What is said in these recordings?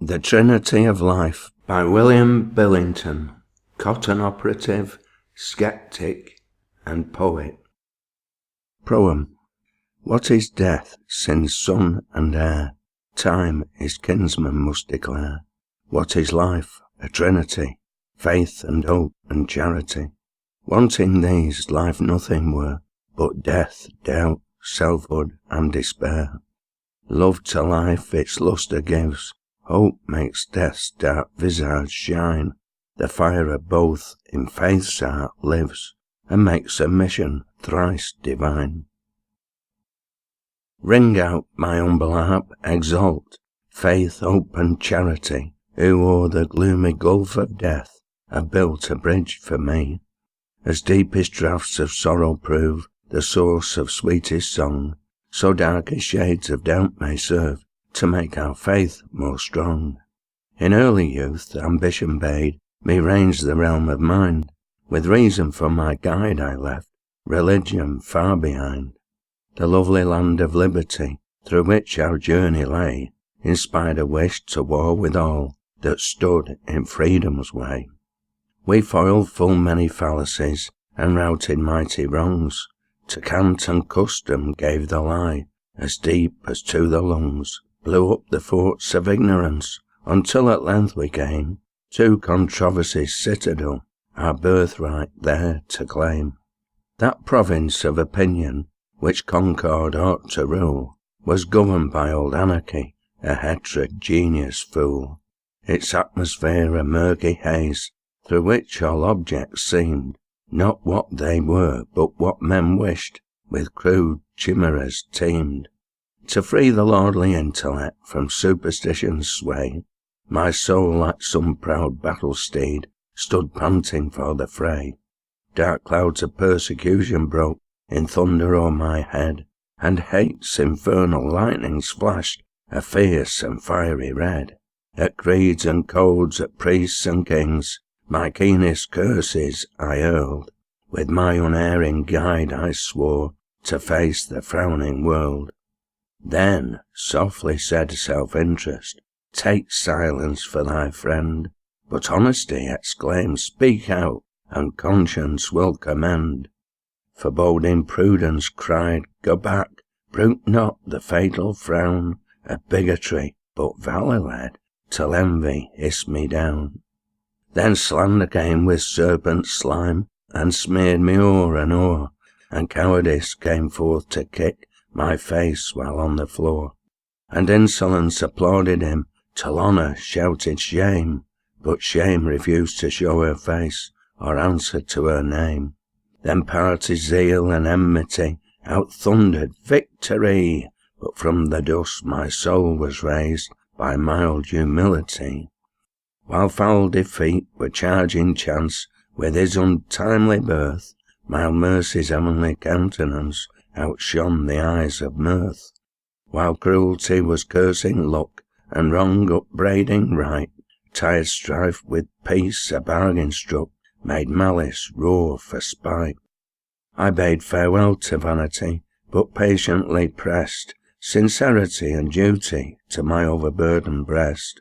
The Trinity of Life by William Billington, cotton operative, skeptic, and poet. Proem. What is death, since sun and air time his kinsman must declare? What is life? A trinity, faith and hope and charity. Wanting these, life nothing were, but death, doubt, selfhood, and despair. Love to life its lustre gives, hope makes death's dark visage shine. The fire of both in faith's heart lives, and makes a mission thrice divine. Ring out, my humble harp, exalt faith, hope, and charity, who o'er the gloomy gulf of death have built a bridge for me. As deepest draughts of sorrow prove the source of sweetest song, so darkest shades of doubt may serve to make our faith more strong. In early youth ambition bade me range the realm of mind, with reason for my guide I left religion far behind. The lovely land of liberty, through which our journey lay, inspired a wish to war with all that stood in freedom's way. We foiled full many fallacies, and routed mighty wrongs. To cant and custom gave the lie, as deep as to the lungs, blew up the forts of ignorance, until at length we came to controversy's citadel, our birthright there to claim. That province of opinion, which concord ought to rule, was governed by old anarchy, a heterogeneous fool. Its atmosphere a murky haze, through which all objects seemed not what they were, but what men wished, with crude chimeras teemed. To free the lordly intellect from superstition's sway, my soul like some proud battle steed stood panting for the fray. Dark clouds of persecution broke in thunder o'er my head, and hate's infernal lightnings flashed a fierce and fiery red. At creeds and codes, at priests and kings, my keenest curses I hurled. With my unerring guide I swore to face the frowning world. Then softly said self-interest, take silence for thy friend. But honesty exclaimed, speak out, and conscience will commend. Foreboding prudence cried, go back, brook not the fatal frown of bigotry, but valour led, till envy hissed me down. Then slander came with serpent slime, and smeared me o'er and o'er, and cowardice came forth to kick my face while on the floor. And insolence applauded him, till honour shouted shame, but shame refused to show her face, or answer to her name. Then party zeal and enmity out-thundered victory, but from the dust my soul was raised by mild humility. While foul defeat were charging chance with his untimely birth, mild mercy's heavenly countenance outshone the eyes of mirth. While cruelty was cursing luck, and wrong upbraiding right, tired strife with peace a bargain struck, made malice roar for spite. I bade farewell to vanity, but patiently pressed sincerity and duty to my overburdened breast.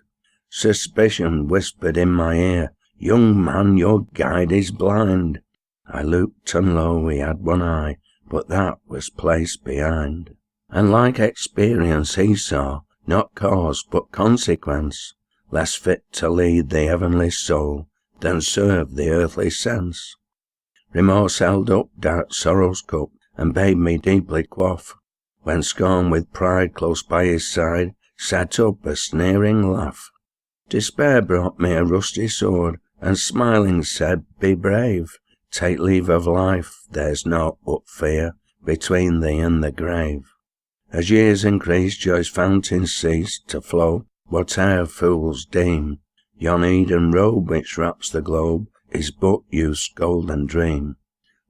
Suspicion whispered in my ear, young man, your guide is blind. I looked, and lo, he had one eye, but that was placed behind. And like experience he saw, not cause but consequence, less fit to lead the heavenly soul than serve the earthly sense. Remorse held up dark sorrow's cup, and bade me deeply quaff, when scorn with pride close by his side set up a sneering laugh. Despair brought me a rusty sword, and smiling said, be brave, take leave of life, there's naught but fear between thee and the grave. As years increase, joy's fountains cease to flow, whate'er fools deem. Yon Eden robe which wraps the globe is but youth's golden dream.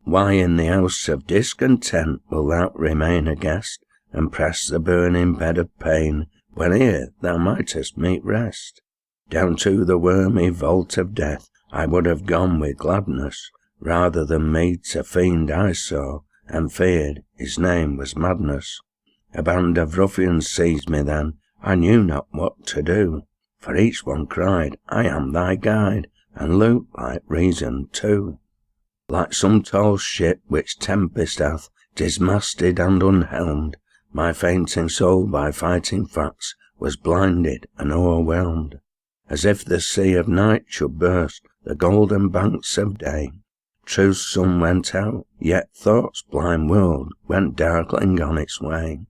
Why in the house of discontent wilt thou remain a guest, and press the burning bed of pain, when here thou mightest meet rest? Down to the wormy vault of death I would have gone with gladness, rather than meet a fiend I saw, and feared his name was madness. A band of ruffians seized me then, I knew not what to do. for each one cried, I am thy guide, and Luke like reason too. Like some tall ship which tempest hath dismasted and unhelmed, my fainting soul by fighting facts was blinded and o'erwhelmed. As if the sea of night should burst the golden banks of day, truth's sun went out, yet thought's blind world went darkling on its way.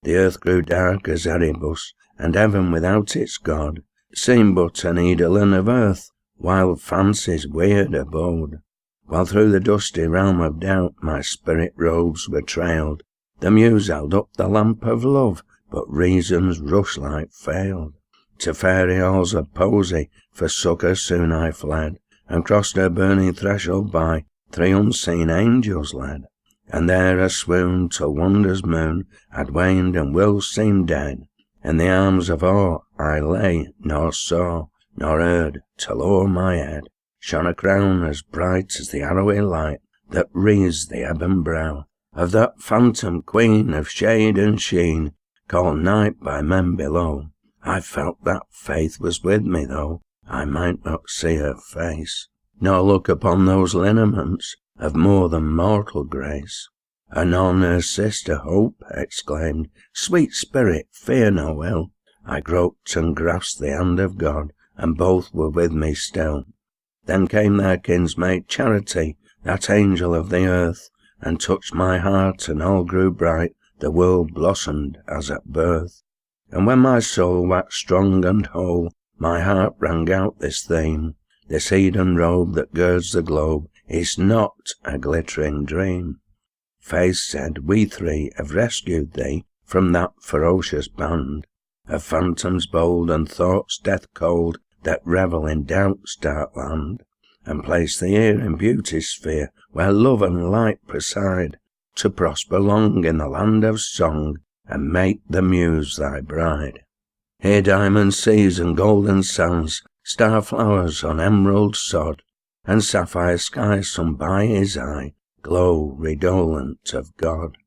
The earth grew dark as Erebus, and heaven without its God seemed but an eidolon of earth, wild fancies weird abode. While through the dusty realm of doubt my spirit robes were trailed, the muse held up the lamp of love, but reason's rushlight failed. To fairy halls of poesy for succour soon I fled, and crossed her burning threshold by 3 unseen angels led. And there I swooned till wonder's moon had waned and will seemed dead. In the arms of awe I lay, nor saw, nor heard, till o'er my head shone a crown as bright as the arrowy light that wreathes the ebon brow of that phantom queen of shade and sheen, called night by men below. I felt that faith was with me, though I might not see her face, nor look upon those lineaments of more than mortal grace. Anon her sister Hope exclaimed, Sweet spirit, fear no ill. I groped and grasped the hand of God, and both were with me still. Then came their kinsmate Charity, that angel of the earth, and touched my heart, and all grew bright, the world blossomed as at birth. And when my soul waxed strong and whole, my heart rang out this theme, this Eden robe that girds the globe is not a glittering dream. Faith said, we 3 have rescued thee from that ferocious band of phantoms bold and thoughts death cold that revel in doubt's dark land, and placed thee here in beauty's sphere where love and light preside, to prosper long in the land of song and make the muse thy bride. Here diamond seas and golden sands, star flowers on emerald sod, and sapphire skies sung by his eye, glow redolent of God.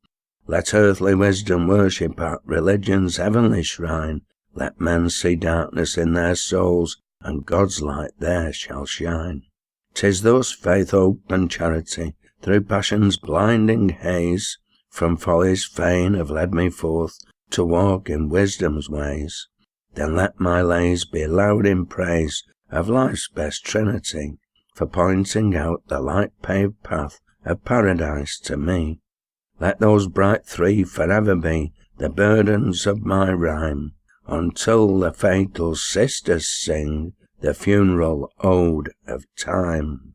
Let earthly wisdom worship at religion's heavenly shrine, let men see darkness in their souls, and God's light there shall shine. 'Tis thus faith, hope, and charity, through passion's blinding haze, from folly's fane have led me forth to walk in wisdom's ways. Then let my lays be loud in praise of life's best Trinity, for pointing out the light-paved path of paradise to me. Let those bright 3 forever be the burdens of my rhyme, until the fatal sisters sing the funeral ode of time.